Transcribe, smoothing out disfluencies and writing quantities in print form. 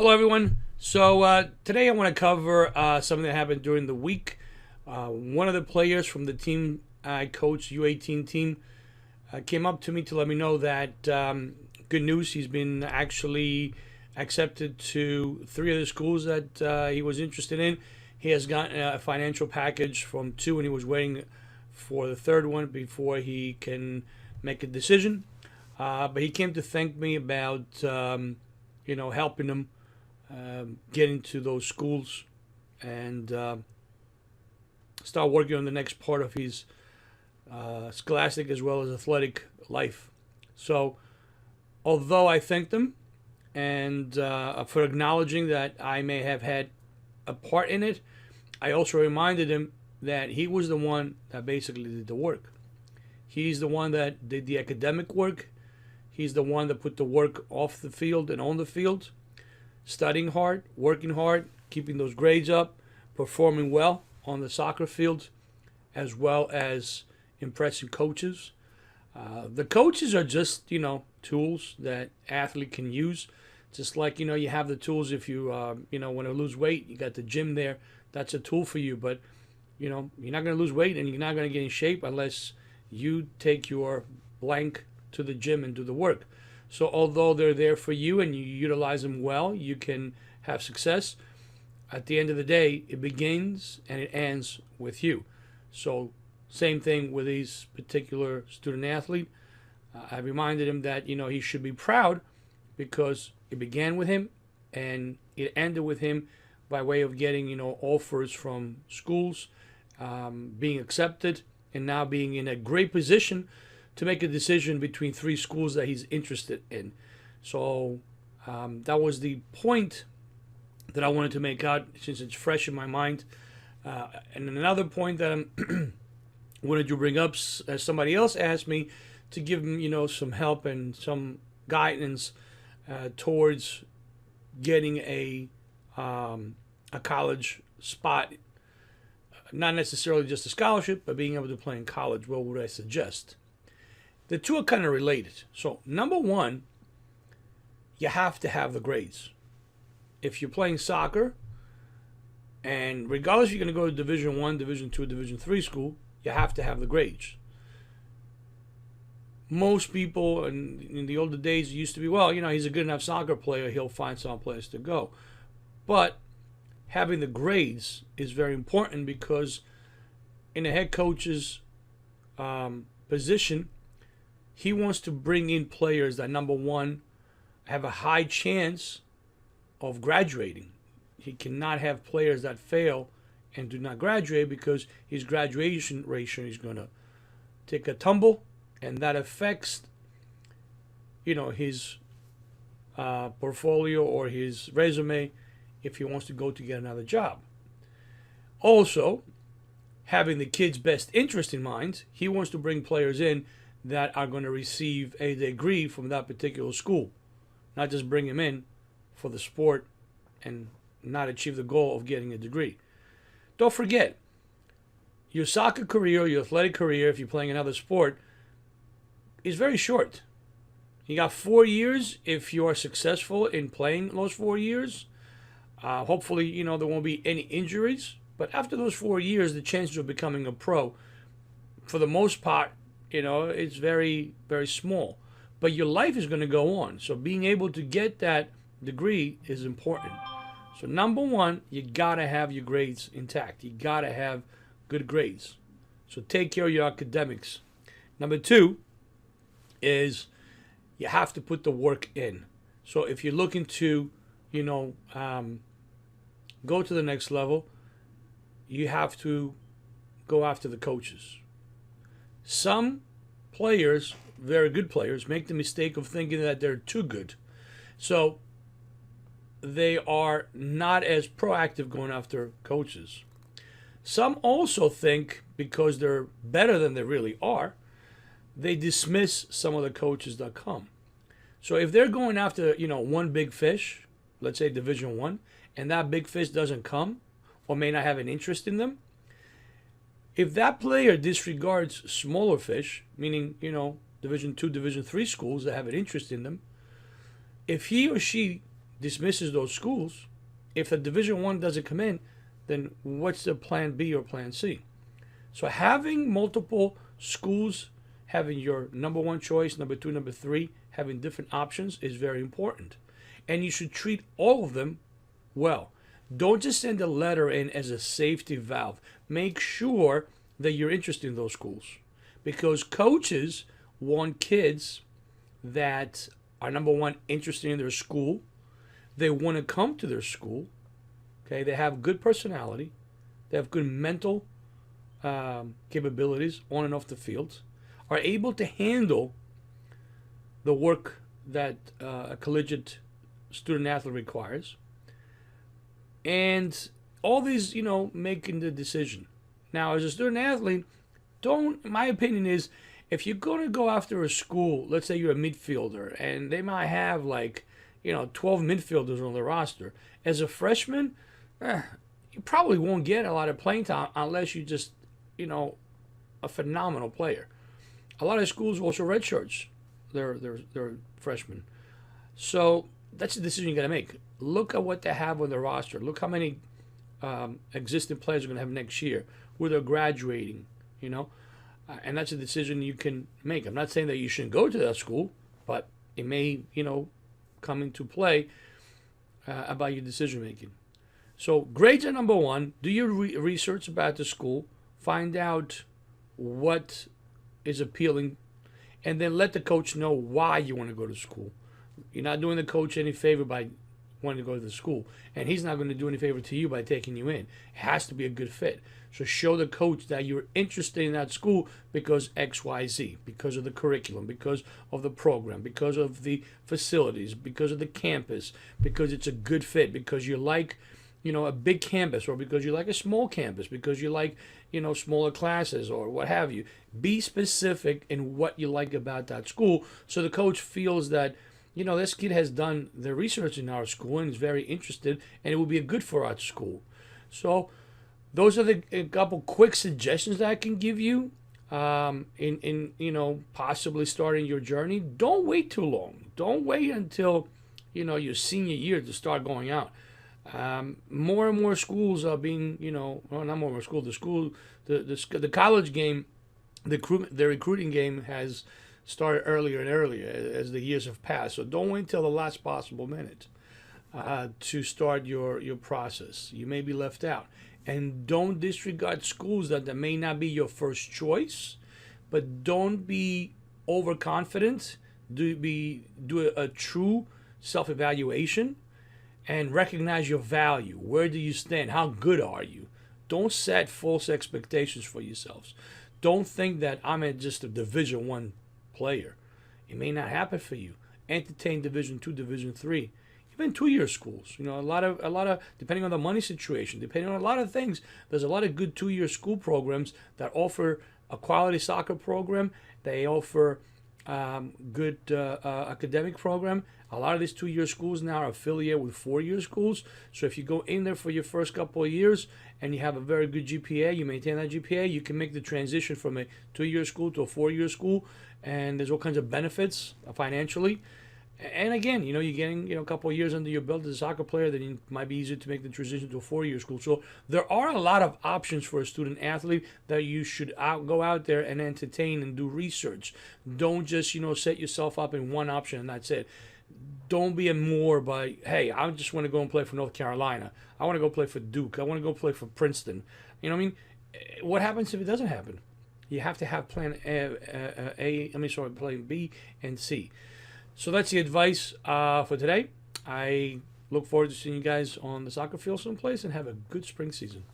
Hello, everyone. So today I want to cover something that happened during the week. One of the players from the team I coach, U18 team, came up to me to let me know that good news. He's been actually accepted to 3 of the schools that he was interested in. He has gotten a financial package from 2, and he was waiting for the 3rd one before he can make a decision. But he came to thank me about helping him get into those schools and start working on the next part of his scholastic as well as athletic life. So, although I thanked him and for acknowledging that I may have had a part in it, I also reminded him that he was the one that basically did the work. He's the one that did the academic work. He's the one that put the work off the field and on the field, studying hard, working hard, keeping those grades up, performing well on the soccer field, as well as impressing coaches. The coaches are just, tools that athlete can use. Just like, you have the tools if you, want to lose weight, you got the gym there. That's a tool for you. But, you're not going to lose weight and you're not going to get in shape unless you take your blank to the gym and do the work. So although they're there for you and you utilize them well, you can have success. At the end of the day, it begins and it ends with you. So same thing with this particular student athlete. I reminded him that, he should be proud because it began with him and it ended with him by way of getting, offers from schools, being accepted, and now being in a great position to make a decision between 3 schools that he's interested in. So that was the point that I wanted to make out since it's fresh in my mind. And another point that I wanted to bring up, somebody else asked me to give him, some help and some guidance towards getting a college spot. Not necessarily just a scholarship, but being able to play in college. What would I suggest? The two are kind of related. So, number one, you have to have the grades. If you're playing soccer, and regardless if you're going to go to Division I, Division II, Division III school, you have to have the grades. Most people in the older days used to be, he's a good enough soccer player, he'll find some place to go. But having the grades is very important because in a head coach's position, he wants to bring in players that, number one, have a high chance of graduating. He cannot have players that fail and do not graduate because his graduation ratio is going to take a tumble, and that affects, his portfolio or his resume if he wants to go to get another job. Also, having the kid's best interest in mind, he wants to bring players in that are going to receive a degree from that particular school, not just bring him in for the sport and not achieve the goal of getting a degree. Don't forget, your soccer career, your athletic career, if you're playing another sport, is very short. You got 4 years if you are successful in playing those 4 years. Hopefully, there won't be any injuries. But after those 4 years, the chances of becoming a pro, for the most part, it's very, very small. But your life is going to go on. So being able to get that degree is important. So number one, you got to have your grades intact. You got to have good grades. So take care of your academics. Number two is you have to put the work in. So if you're looking to, go to the next level, you have to go after the coaches. Some players, very good players, make the mistake of thinking that they're too good. So they are not as proactive going after coaches. Some also think because they're better than they really are, they dismiss some of the coaches that come. So if they're going after, one big fish, let's say Division I, and that big fish doesn't come or may not have an interest in them, if that player disregards smaller fish, meaning, Division II, Division III schools that have an interest in them, if he or she dismisses those schools, if the Division I doesn't come in, then what's the plan B or plan C? So having multiple schools, having your number one choice, number two, number three, having different options is very important. And you should treat all of them well. Don't just send a letter in as a safety valve. Make sure that you're interested in those schools, because coaches want kids that are, number one, interested in their school. They want to come to their school. Okay, they have good personality. They have good mental capabilities on and off the field, are able to handle the work that a collegiate student athlete requires, and all these, making the decision. Now, as a student athlete, my opinion is, if you're going to go after a school, let's say you're a midfielder, and they might have 12 midfielders on the roster. As a freshman, you probably won't get a lot of playing time unless you just, a phenomenal player. A lot of schools also redshirts their freshmen. So that's the decision you got to make. Look at what they have on the roster. Look how many existing players are going to have next year, where they're graduating, and that's a decision you can make. I'm not saying that you shouldn't go to that school, but it may, come into play about your decision making. So grades are number one. Do your research about the school. Find out what is appealing, and then let the coach know why you want to go to school. You're not doing the coach any favor by wanting to go to the school, and he's not going to do any favor to you by taking you in. It has to be a good fit. So show the coach that you're interested in that school because X, Y, Z, because of the curriculum, because of the program, because of the facilities, because of the campus, because it's a good fit, because you like, a big campus, or because you like a small campus, because you like, smaller classes or what have you. Be specific in what you like about that school, so the coach feels that, this kid has done the research in our school and is very interested, and it will be good for our school. So those are a couple quick suggestions that I can give you in possibly starting your journey. Don't wait too long. Don't wait until, your senior year to start going out. More and more schools are being, well, not more and more schools. The college game, the recruiting game has started earlier and earlier as the years have passed. So don't wait until the last possible minute to start your process. You may be left out. And don't disregard schools that may not be your first choice, but don't be overconfident. Do a true self-evaluation and recognize your value. Where do you stand? How good are you? Don't set false expectations for yourselves. Don't think that I'm just a Division I player. It may not happen for you. Entertain Division II, Division III, even two-year schools. A lot of depending on the money situation, depending on a lot of things. There's a lot of good two-year school programs that offer a quality soccer program. They offer good academic program. A lot of these two-year schools now are affiliated with four-year schools. So if you go in there for your first couple of years and you have a very good GPA, you maintain that GPA, you can make the transition from a two-year school to a four-year school, and there's all kinds of benefits financially. And again, you're getting a couple of years under your belt as a soccer player, then it might be easier to make the transition to a four-year school. So there are a lot of options for a student athlete that you should go out there and entertain and do research. Don't just set yourself up in one option and that's it. Don't be moored by, hey, I just want to go and play for North Carolina. I want to go play for Duke. I want to go play for Princeton. What happens if it doesn't happen? You have to have plan plan B and C. So that's the advice for today. I look forward to seeing you guys on the soccer field someplace, and have a good spring season.